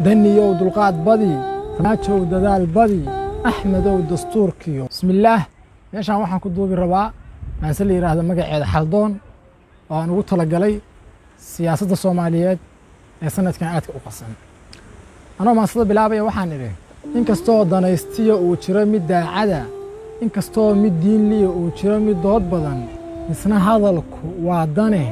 daniyow dulqaad badi farmaajow dadaal badi axmedow dastuurkiyo bismillaah meeshaan waxaan ku duubi rabaa maase la yiraahdo magaceeda xaldoon oo aan ugu talagalay siyaasadda Soomaaliyeed ee sanadkan aadka u qasan anoo maasada bilaabaya waxaan idhi inkastoo danaystiyo uu jiro mid daacada inkastoo mid diinliyo uu jiro mid dood badan isna hadalku waa dane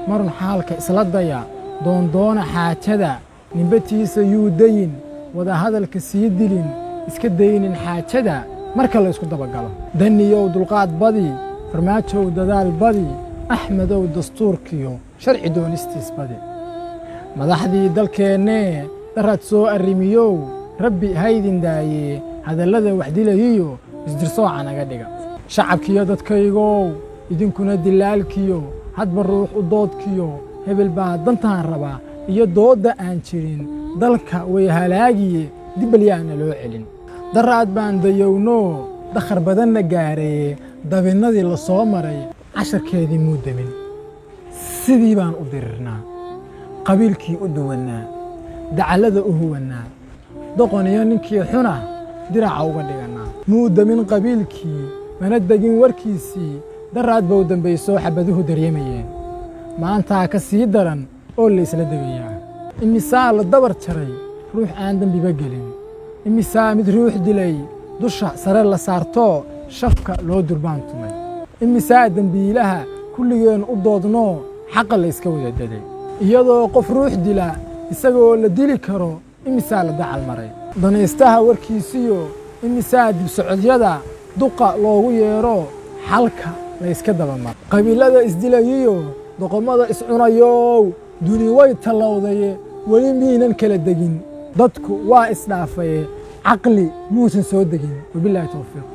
marun xaalka isla daya doondoona xaajada ninbatiisa yuu dayin wada hadalka sii dilin iska daynin xaajada marka la isku dabagalo daniyow dulqaad badi farmaajow dadaal badi axmedow dastuurkiyo sharci doonistiis badi madaxdii dalkeennee daraad soo arrimiyow rabbi haydin daaye hadallada wax dilayiyo isdirsooca naga dhiga shacabkiyo dadkaygow idinkuna dilaalkiyo hadba ruux u doodkiyo hebel baa dantaan rabaa iyo doodda aan jirin dalka way halaagiye dibbalyaana loo celin daraad baan dayowno dakhar badanna gaaree dabinnadii la soo maray casharkeedii muu demin sidii baan u dirirnaa qabiilkii u duwannaa dacallada u huwannaa doqon iyo ninkii xuna diraca uga dhigannaa muu demin qabiilkii mana degin warkiisii daraad bau dambaysoo xabaduhu daryemayeen maantaa ka sii daran oo laysla degayaa imisaa la dabar jaray ruux aan dembiba gelin imisaa mid ruux dilay dusha sare la saartoo shafka loo durbaan tumay imisaa dembiilaha kulligeen u doodnoo xaqa layska wada daday iyadoo qof ruux dila isagoo la dili karo imisaa la dacal maray danaystaha warkiisiyo imisaa dibsocodyada duqa loogu yeedho xalka layska dabamar qabiilada isdilayiyo doqomada iscunayow duni way tallowdaye weli miyaynan kala degin dadku waa isdhaafaye caqli muusan soo degin wabilaahi tawfiiq